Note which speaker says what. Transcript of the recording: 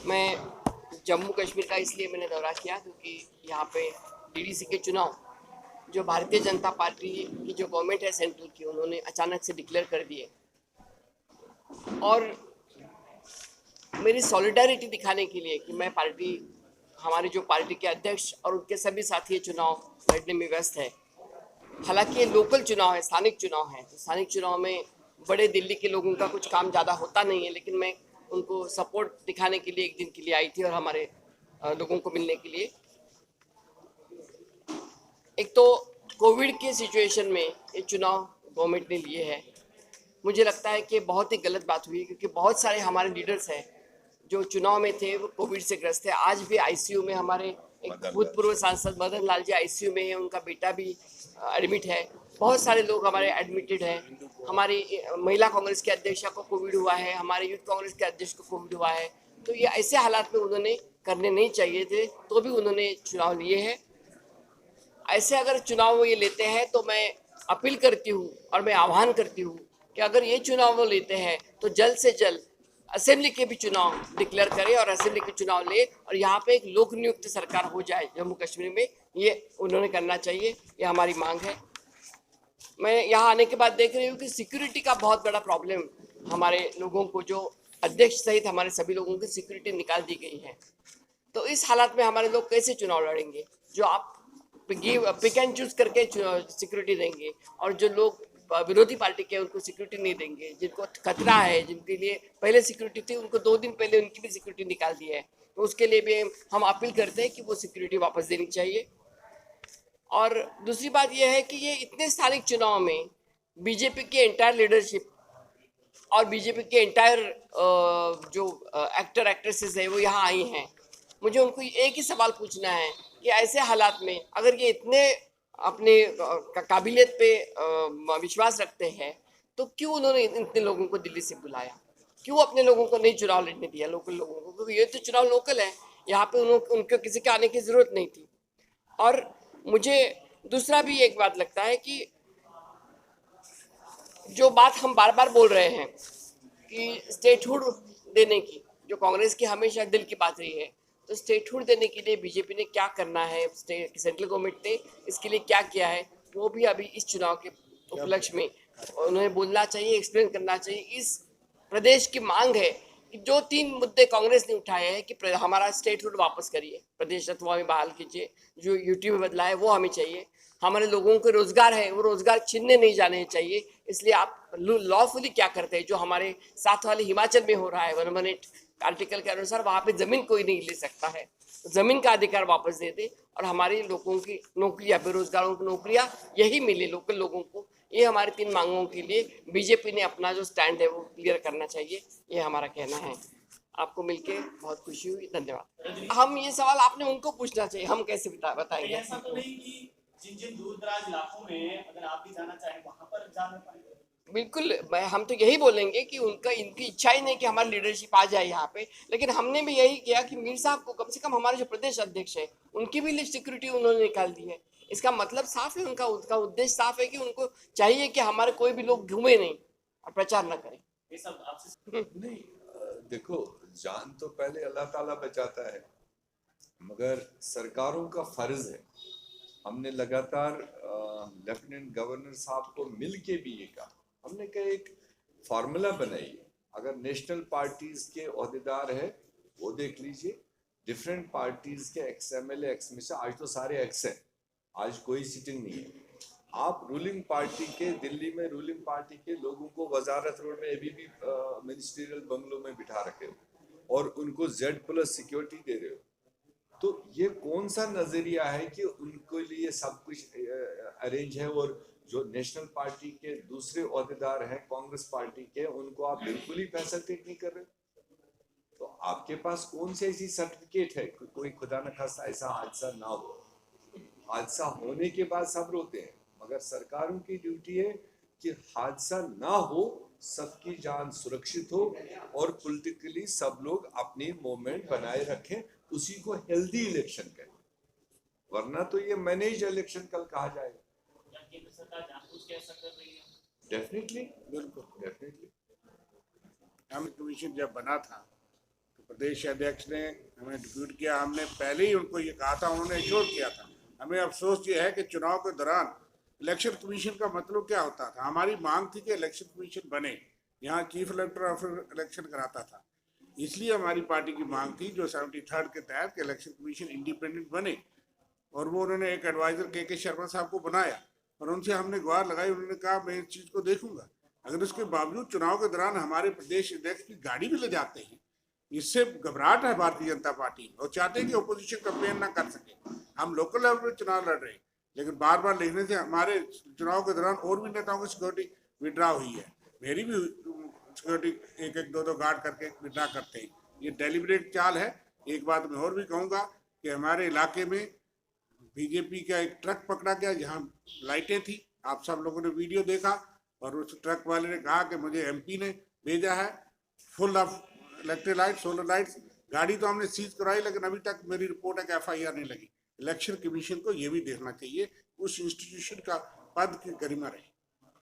Speaker 1: मैं जम्मू कश्मीर का इसलिए मैंने दौरा किया क्योंकि यहाँ पे डीडीसी के चुनाव जो भारतीय जनता पार्टी की जो गवर्नमेंट है सेंट्रल की, उन्होंने अचानक से डिक्लेयर कर दिए और मेरी सॉलिडारिटी दिखाने के लिए कि मैं पार्टी, हमारी जो पार्टी के अध्यक्ष और उनके सभी साथी चुनाव लड़ने में व्यस्त है। हालांकि ये लोकल चुनाव है, स्थानिक चुनाव है, तो स्थानिक चुनाव में बड़े दिल्ली के लोगों का कुछ काम ज़्यादा होता नहीं है, लेकिन मैं उनको सपोर्ट दिखाने के लिए एक दिन के लिए आई थी और हमारे लोगों को मिलने के लिए। एक तो कोविड के सिचुएशन में ये चुनाव गवर्नमेंट ने लिए है, मुझे लगता है कि बहुत ही गलत बात हुई, क्योंकि बहुत सारे हमारे लीडर्स हैं जो चुनाव में थे वो कोविड से ग्रस्त है। आज भी आईसीयू में हमारे एक भूतपूर्व सांसद मदन लाल जी आईसीयू में है, उनका बेटा भी एडमिट है। बहुत सारे लोग हमारे एडमिटेड हैं। हमारी महिला कांग्रेस के अध्यक्षा को कोविड हुआ है, हमारे यूथ कांग्रेस के अध्यक्ष को कोविड हुआ है। तो ये ऐसे हालात में उन्होंने करने नहीं चाहिए थे, तो भी उन्होंने चुनाव लिए हैं। ऐसे अगर चुनाव वो ये लेते हैं तो मैं अपील करती हूँ और मैं आह्वान करती हूँ कि अगर ये चुनाव वो लेते हैं तो जल्द से जल्द असेंबली के भी चुनाव डिक्लेयर करें और असेंबली के चुनाव ले और यहाँ पे एक लोक नियुक्त सरकार हो जाए जम्मू कश्मीर में। ये उन्होंने करना चाहिए, ये हमारी मांग है। मैं यहाँ आने के बाद देख रही हूँ कि सिक्योरिटी का बहुत बड़ा प्रॉब्लम हमारे लोगों को, जो अध्यक्ष सहित हमारे सभी लोगों की सिक्योरिटी निकाल दी गई है। तो इस हालात में हमारे लोग कैसे चुनाव लड़ेंगे? जो आप पिक एंड चूज करके सिक्योरिटी देंगे और जो लोग विरोधी पार्टी के उनको सिक्योरिटी नहीं देंगे, जिनको खतरा है, जिनके लिए पहले सिक्योरिटी थी, उनको 2 दिन पहले उनकी भी सिक्योरिटी निकाल दी है। तो उसके लिए भी हम अपील करते हैं कि वो सिक्योरिटी वापस देनी चाहिए। और दूसरी बात यह है कि ये इतने स्थानिक चुनाव में बीजेपी के एंटायर लीडरशिप और बीजेपी के एंटायर जो एक्टर एक्ट्रेसेस है वो यहाँ आई हैं। मुझे उनको एक ही सवाल पूछना है कि ऐसे हालात में अगर ये इतने अपने काबिलियत पे विश्वास रखते हैं, तो क्यों उन्होंने इतने लोगों को दिल्ली से बुलाया? क्यों अपने लोगों को नहीं चुनाव लड़ने दिया, लोकल लोगों को? क्योंकि ये तो चुनाव लोकल है, यहाँ पे उनको किसी के आने की जरूरत नहीं थी। और मुझे दूसरा भी एक बात लगता है कि जो बात हम बार बार बोल रहे हैं कि स्टेटहुड देने की, जो कांग्रेस की हमेशा दिल की बात रही है, तो स्टेटहुड देने के लिए बीजेपी ने क्या करना है, सेंट्रल गवर्नमेंट ने इसके लिए क्या किया है, वो भी अभी इस चुनाव के उपलक्ष्य में उन्हें बोलना चाहिए, एक्सप्लेन करना चाहिए। इस प्रदेश की मांग है कि जो 3 मुद्दे कांग्रेस ने उठाए हैं कि हमारा स्टेटहुड वापस करिए, प्रदेश तत्व में बहाल कीजिए, जो यूटी में बदला है वो हमें चाहिए, हमारे लोगों को रोजगार है वो रोजगार छीनने नहीं जाने चाहिए। इसलिए आप लॉफुली क्या करते हैं, जो हमारे साथ वाले हिमाचल में हो रहा है 118 आर्टिकल के अनुसार, वहाँ पे जमीन कोई नहीं ले सकता है, जमीन का अधिकार वापस दे दे और हमारे लोगों की नौकरियां, बेरोजगारों की नौकरियां यही मिले लोकल लोगों को। ये हमारी 3 मांगों के लिए बीजेपी ने अपना जो स्टैंड है वो क्लियर करना चाहिए, ये हमारा कहना है। आपको मिलके बहुत खुशी हुई, धन्यवाद। हम ये सवाल आपने उनको पूछना चाहिए, हम कैसे बताएंगे?
Speaker 2: ऐसा तो नहीं कि जिन जिन दूर दराज इलाकों में अगर आप भी जाना चाहें वहां पर जा नहीं पाएंगे?
Speaker 1: बिल्कुल, हम तो यही बोलेंगे कि उनका, इनकी इच्छा ही नहीं कि हमारी लीडरशिप आ जाए यहाँ पे, लेकिन हमने भी यही किया कि मीर साहब को कम से कम, हमारे जो प्रदेश अध्यक्ष है उनकी भी लिस्ट सिक्योरिटी उन्होंने निकाल दी है। इसका मतलब साफ है, उनका उनका उद्देश्य साफ है कि उनको चाहिए कि हमारे कोई भी लोग घूमे नहीं और प्रचार न करें।
Speaker 2: ये सब आपसे
Speaker 3: नहीं, देखो, जान तो पहले अल्लाह ताला बचाता है, मगर सरकारों का फर्ज है। हमने लगातार लेफ्टिनेंट गवर्नर साहब को मिल के भी ये कहा, हमने कहा एक फार्मूला बनाइए, अगर नेशनल पार्टीज के ओहदेदार है वो देख लीजिए, डिफरेंट पार्टीज के एक्स एमएलए एक्स में से, आज तो सारे एक्स हैं, आज कोई सिटिंग नहीं है, आप रूलिंग पार्टी के, दिल्ली में रूलिंग पार्टी के लोगों को वजारत रोड में अभी भी मिनिस्ट्रियल बंगलों में बिठा रखे हो और उनको Z+ सिक्योरिटी दे रहे हो, तो ये कौन सा नजरिया है कि उनको लिए सब कुछ अरेंज है और जो नेशनल पार्टी के दूसरे ओहदेदार हैं कांग्रेस पार्टी के, उनको आप बिल्कुल ही फैसिलिटेट नहीं कर रहे? तो आपके पास कौन सी ऐसी सर्टिफिकेट है कि कोई खुदा न खास्ता ऐसा हादसा ना हो? हादसा होने के बाद सब रोते हैं, मगर सरकारों की ड्यूटी है कि हादसा ना हो, सबकी जान सुरक्षित हो और पॉलिटिकली सब लोग अपनी मूवमेंट बनाए रखें, उसी को हेल्दी इलेक्शन कहें, वरना तो ये मैनेज इलेक्शन कल कहा जाएगा।
Speaker 2: केंद्र सरकार जानबूझ के ऐसा कर रही है?
Speaker 3: डेफिनेटली, बिल्कुल डेफिनेटली।
Speaker 4: कमीशन जब बना था तो प्रदेश अध्यक्ष ने हमें डिप्यूट किया, हमने पहले ही उनको ये कहा था, उन्होंने एश्योर किया था। हमें अफसोस ये है कि चुनाव के दौरान इलेक्शन कमीशन का मतलब क्या होता था। हमारी मांग थी कि इलेक्शन कमीशन बने, यहाँ चीफ इलेक्टर ऑफिसर इलेक्शन कराता था, इसलिए हमारी पार्टी की मांग थी जो 73 के तहत कि इलेक्शन कमीशन इंडिपेंडेंट बने। और वो उन्होंने एक एडवाइजर के शर्मा साहब को बनाया और उनसे हमने गुहार लगाई। उन्होंने कहा मैं इस चीज़ को देखूंगा। अगर उसके बावजूद चुनाव के दौरान हमारे प्रदेश अध्यक्ष की गाड़ी भी ले जाते हैं, इससे घबराहट है भारतीय जनता पार्टी और चाहते हैं कि ओपोजिशन कैंपेन ना कर सके। हम लोकल लेवल पर चुनाव लड़ रहे हैं, लेकिन बार बार लिखने से हमारे चुनाव के दौरान और भी नेताओं की सिक्योरिटी विड्रा हुई है। मेरी भी सिक्योरिटी एक एक दो गार्ड करके विड्रा करते हैं। ये डेलिब्रेट चाल है। एक बात मैं और भी कहूँगा कि हमारे इलाके में बीजेपी का एक ट्रक पकड़ा गया जहाँ लाइटें थी, आप सब लोगों ने वीडियो देखा, और उस ट्रक वाले ने कहा कि मुझे एमपी ने भेजा है full of electric light, solar lights. गाड़ी तो हमने सीज कराई, लेकिन अभी तक मेरी रिपोर्ट है कि FIR नहीं लगी। इलेक्शन कमीशन को ये भी देखना चाहिए, उस इंस्टीट्यूशन का पद की गरिमा रहे।